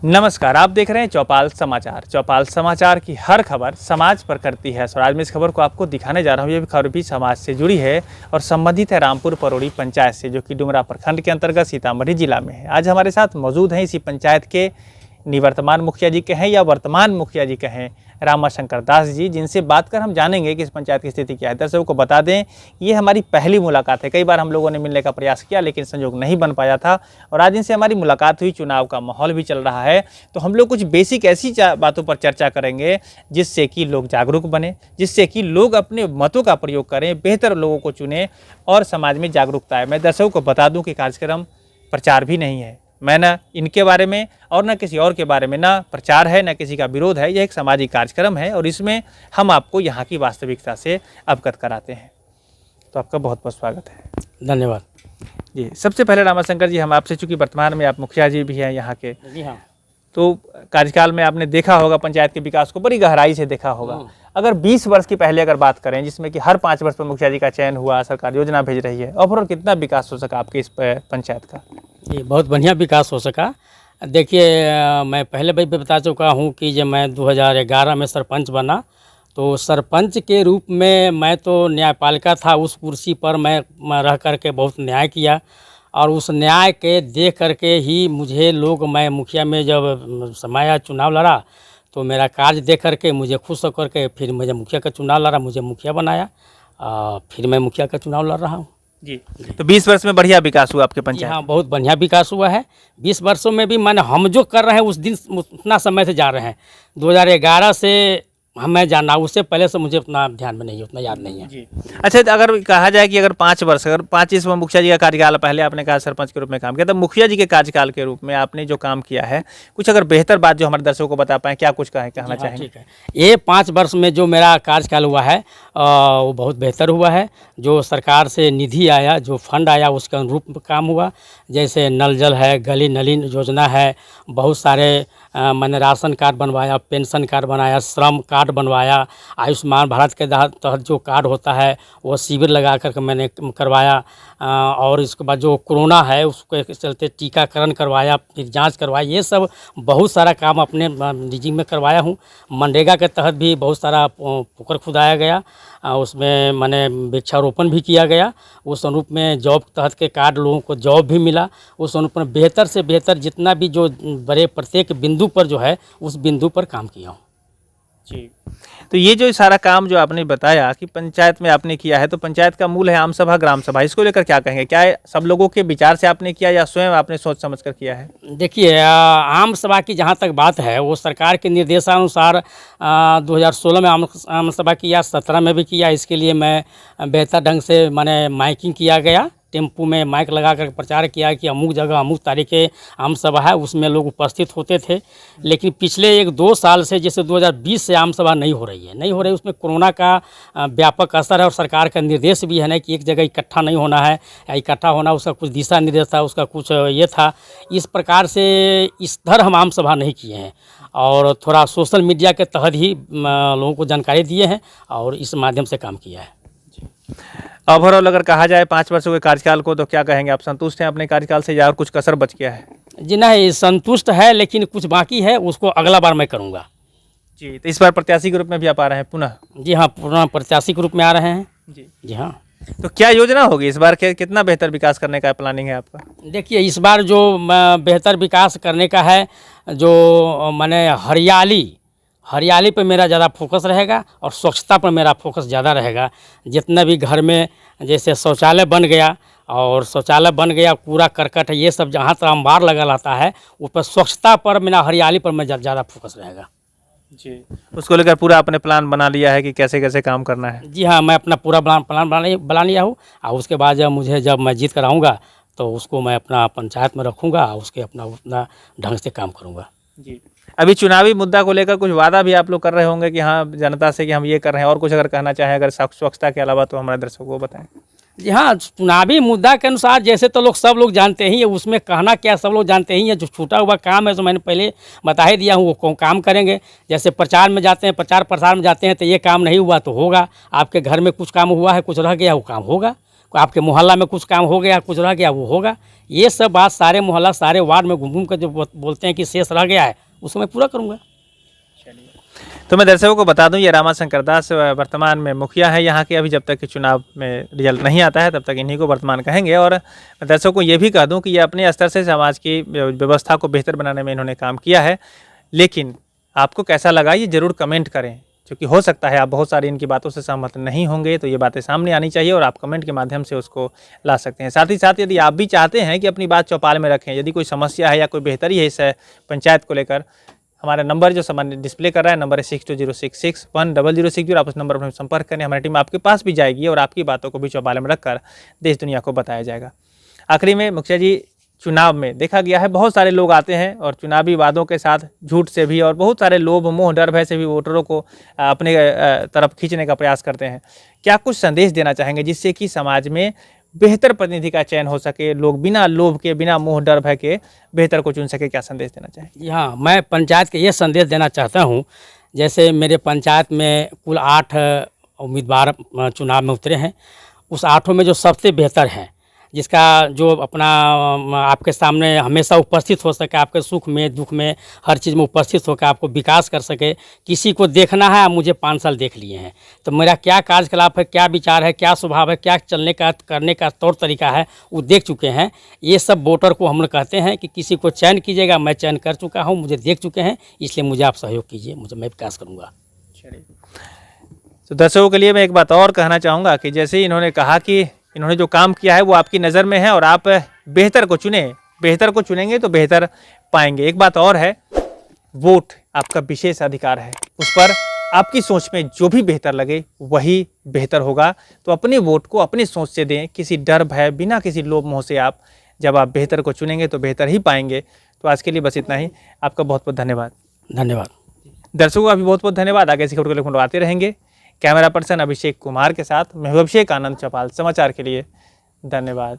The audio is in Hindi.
नमस्कार, आप देख रहे हैं चौपाल समाचार। चौपाल समाचार की हर खबर समाज पर करती है। और आज मैं इस खबर को आपको दिखाने जा रहा हूँ। ये खबर भी समाज से जुड़ी है और संबंधित है रामपुर परोड़ी पंचायत से, जो कि डुमरा प्रखंड के अंतर्गत सीतामढ़ी जिला में है। आज हमारे साथ मौजूद हैं इसी पंचायत के निवर्तमान मुखिया जी कहें या वर्तमान मुखिया जी कहें, रामाशंकर दास जी, जिनसे बात कर हम जानेंगे कि इस पंचायत की स्थिति क्या है। दर्शकों को बता दें, ये हमारी पहली मुलाकात है। कई बार हम लोगों ने मिलने का प्रयास किया, लेकिन संयोग नहीं बन पाया था। और आज इनसे हमारी मुलाकात हुई। चुनाव का माहौल भी चल रहा है, तो हम लोग कुछ बेसिक ऐसी बातों पर चर्चा करेंगे जिससे कि लोग जागरूक बने, जिससे कि लोग अपने मतों का प्रयोग करें, बेहतर लोगों को चुनें और समाज में जागरूकता आए। मैं दर्शकों को बता दूं कि कार्यक्रम प्रचार भी नहीं है। मैं न इनके बारे में और न किसी और के बारे में, न प्रचार है न किसी का विरोध है। यह एक सामाजिक कार्यक्रम है और इसमें हम आपको यहाँ की वास्तविकता से अवगत कराते हैं। तो आपका बहुत बहुत स्वागत है। धन्यवाद जी। सबसे पहले रामाशंकर जी, हम आपसे, चूँकि वर्तमान में आप मुखिया जी भी हैं यहाँ के, जी हाँ, तो कार्यकाल में आपने देखा होगा, पंचायत के विकास को बड़ी गहराई से देखा होगा। अगर 20 वर्ष की पहले अगर बात करें, जिसमें कि हर 5 वर्ष पर मुखिया जी का चयन हुआ, सरकार योजना भेज रही है, ओवरऑल कितना विकास हो सका आपके इस पंचायत का? ये बहुत बढ़िया विकास हो सका। देखिए, मैं पहले भी बता चुका हूँ कि जब मैं 2011 में सरपंच बना, तो सरपंच के रूप में मैं तो न्यायपालिका था। उस कुर्सी पर मैं रह कर के बहुत न्याय किया और उस न्याय के देख करके ही मुझे लोग, मैं मुखिया में जब समय चुनाव लड़ा तो मेरा कार्य देख करके मुझे खुश होकर के फिर मुझे मुखिया का चुनाव लड़ा, मुझे मुखिया बनाया। फिर मैं मुखिया का चुनाव लड़ रहा हूँ। जी। तो 20 वर्ष में बढ़िया विकास हुआ आपके पंचायत? हाँ, बहुत बढ़िया विकास हुआ है। 20 वर्षों में भी मैंने, हम जो कर रहे हैं उस दिन उतना समय से जा रहे हैं। 2011 से हमें जाना, उससे पहले से मुझे उतना ध्यान में नहीं है, उतना याद नहीं है। जी। अच्छा, तो अगर कहा जाए कि अगर 5 वर्ष, अगर 5 इसमें मुखिया जी का कार्यकाल, पहले आपने कहा सरपंच के रूप में काम किया, तब मुखिया जी के कार्यकाल के रूप में आपने जो काम किया है, कुछ अगर बेहतर बात जो हमारे दर्शकों को बता पाएँ, क्या कुछ कहना चाहेंगे? ठीक है, ये 5 वर्ष में जो मेरा कार्यकाल हुआ है वो बहुत बेहतर हुआ है। जो सरकार से निधि आया, जो फंड आया, उसके अनुरूप काम हुआ। जैसे नल जल है, गली नलीन योजना है, बहुत सारे मैंने राशन कार्ड बनवाया, पेंशन कार्ड बनाया, श्रम कार्ड बनवाया, आयुष्मान भारत के तहत जो कार्ड होता है वो शिविर लगा कर मैंने करवाया। और इसके बाद जो कोरोना है उसके चलते टीकाकरण करवाया, फिर जांच करवाई। ये सब बहुत सारा काम अपने निजी में करवाया हूँ। मनरेगा के तहत भी बहुत सारा पोखर खुदाया गया, उसमें मैंने वृक्षारोपण भी किया गया। उस अनुरूप में जॉब तहत के कार्ड, लोगों को जॉब भी मिला। उस अनुरूप में बेहतर से बेहतर जितना भी जो बड़े प्रत्येक बिंदु पर जो है उस बिंदु पर काम किया हूँ। जी। तो ये जो सारा काम जो आपने बताया कि पंचायत में आपने किया है, तो पंचायत का मूल है आम सभा, ग्राम सभा, इसको लेकर क्या कहेंगे? क्या सब लोगों के विचार से आपने किया या स्वयं आपने सोच समझ कर किया है? देखिए, आम सभा की जहाँ तक बात है, वो सरकार के निर्देशानुसार 2016 में आम सभा किया, 17 में भी किया। इसके लिए मैं बेहतर ढंग से मैंने माइकिंग किया गया, टेम्पू में माइक लगा कर प्रचार किया कि अमुक जगह अमुक तारीख के आम सभा है, उसमें लोग उपस्थित होते थे। लेकिन पिछले 1-2 साल से, जैसे 2020 से आम सभा नहीं हो रही है। उसमें कोरोना का व्यापक असर है और सरकार का निर्देश भी है ना कि एक जगह इकट्ठा नहीं होना है, या इकट्ठा होना उसका कुछ दिशा निर्देश था, उसका कुछ ये था। इस प्रकार से इस तरह हम आम सभा नहीं किए हैं और थोड़ा सोशल मीडिया के तहत ही लोगों को जानकारी दिए हैं और इस माध्यम से काम किया है। ओवरऑल अगर कहा जाए 5 वर्षों के कार्यकाल को, तो क्या कहेंगे? आप संतुष्ट हैं अपने कार्यकाल से या और कुछ कसर बच गया है? जी नहीं, संतुष्ट है, लेकिन कुछ बाकी है, उसको अगला बार मैं करूँगा। जी। तो इस बार प्रत्याशी के रूप में भी आप आ रहे हैं पुनः? जी हाँ, पुनः प्रत्याशी के रूप में आ रहे हैं। जी हाँ। तो क्या योजना होगी इस बार? कितना बेहतर विकास करने का प्लानिंग है आपका? देखिए, इस बार जो बेहतर विकास करने का है, जो मैंने हरियाली पे मेरा ज़्यादा फोकस रहेगा और स्वच्छता पर मेरा फोकस ज़्यादा रहेगा। जितना भी घर में जैसे शौचालय बन गया, कूड़ा करकट है, ये सब जहाँ तक अंबार लगा रहता है, उस पर स्वच्छता पर, मेरा हरियाली पर मैं ज़्यादा फोकस रहेगा। जी। उसको लेकर पूरा आपने प्लान बना लिया है कि कैसे कैसे काम करना है? जी हाँ, मैं अपना पूरा प्लान बना लिया हूँ और उसके बाद जब मैं जीत कर आऊँगा तो उसको मैं अपना पंचायत में रखूँगा, उसके अपना ढंग से काम करूँगा। जी। अभी चुनावी मुद्दा को लेकर कुछ वादा भी आप लोग कर रहे होंगे कि हाँ, जनता से कि हम ये कर रहे हैं, और कुछ अगर कहना चाहें अगर स्वच्छता के अलावा, तो हमारे दर्शकों को बताएं। जी हाँ, चुनावी मुद्दा के अनुसार जैसे तो लोग, सब लोग जानते ही हैं, उसमें कहना क्या, सब लोग जानते ही हैं। जो छूटा हुआ काम है तो मैंने पहले बता ही दिया हूँ, वो काम करेंगे। जैसे प्रचार में जाते हैं, प्रचार प्रसार में जाते हैं, तो ये काम नहीं हुआ तो होगा। आपके घर में कुछ काम हुआ है, कुछ रह गया, वो काम होगा। आपके मोहल्ला में कुछ काम हो गया, कुछ रह गया, वो होगा। ये सब बात सारे मोहल्ला सारे वार्ड में घूम घूम कर जो बोलते हैं कि शेष रह गया है, उसको मैं पूरा करूँगा। तो मैं दर्शकों को बता दूं, ये रामाशंकर दास वर्तमान में मुखिया है यहाँ के। अभी जब तक कि चुनाव में रिजल्ट नहीं आता है तब तक इन्हीं को वर्तमान कहेंगे। और मैं दर्शकों को ये भी कह दूं कि ये अपने स्तर से समाज की व्यवस्था को बेहतर बनाने में इन्होंने काम किया है। लेकिन आपको कैसा लगा ये ज़रूर कमेंट करें, क्योंकि हो सकता है आप बहुत सारी इनकी बातों से सहमत नहीं होंगे, तो ये बातें सामने आनी चाहिए और आप कमेंट के माध्यम से उसको ला सकते हैं। साथ ही साथ यदि आप भी चाहते हैं कि अपनी बात चौपाल में रखें, यदि कोई समस्या है या कोई बेहतरी है इस पंचायत को लेकर, हमारा नंबर जो सामान्य डिस्प्ले कर रहा है, नंबर है 6206610060। आप उस नंबर पर संपर्क करें, हमारी टीम आपके पास भी जाएगी और आपकी बातों को भी चौपाल में रखकर देश दुनिया को बताया जाएगा। आखिरी में मुखिया जी, चुनाव में देखा गया है बहुत सारे लोग आते हैं और चुनावी वादों के साथ झूठ से भी और बहुत सारे लोभ मोह डर भय से भी वोटरों को अपने तरफ खींचने का प्रयास करते हैं। क्या कुछ संदेश देना चाहेंगे जिससे कि समाज में बेहतर प्रतिनिधि का चयन हो सके, लोग बिना लोभ के बिना मोह डर भय के बेहतर को चुन सके? क्या संदेश देना चाहेंगे? हाँ, मैं पंचायत के ये संदेश देना चाहता हूँ, जैसे मेरे पंचायत में कुल 8 उम्मीदवार चुनाव में उतरे हैं। उस 8 में जो सबसे बेहतर हैं, जिसका जो अपना आपके सामने हमेशा उपस्थित हो सके, आपके सुख में दुख में हर चीज़ में उपस्थित होकर आपको विकास कर सके। किसी को देखना है, मुझे 5 साल देख लिए हैं, तो मेरा क्या कार्यकलाप है, क्या विचार है, क्या स्वभाव है, क्या चलने का करने का तौर तरीका है, वो देख चुके हैं। ये सब वोटर को हम लोग कहते हैं कि किसी को चयन कीजिएगा। मैं चयन कर चुका हूँ, मुझे देख चुके हैं, इसलिए मुझे आप सहयोग कीजिए, मैं विकास करूँगा। तो दर्शकों के लिए मैं एक बात और कहना चाहूँगा कि जैसे इन्होंने कहा कि इन्होंने जो काम किया है वो आपकी नज़र में है और आप बेहतर को चुनें, बेहतर को चुनेंगे तो बेहतर पाएंगे। एक बात और है, वोट आपका विशेष अधिकार है, उस पर आपकी सोच में जो भी बेहतर लगे वही बेहतर होगा। तो अपने वोट को अपनी सोच से दें, किसी डर भय बिना किसी लोभ मोह से। आप जब आप बेहतर को चुनेंगे तो बेहतर ही पाएंगे। तो आज के लिए बस इतना ही। आपका बहुत बहुत धन्यवाद। धन्यवाद दर्शकों का भी बहुत बहुत धन्यवाद। आगे ऐसी खबरों को लेकर आते रहेंगे। कैमरा पर्सन अभिषेक कुमार के साथ मैं हूं अभिषेक आनंद, चौपाल समाचार के लिए। धन्यवाद।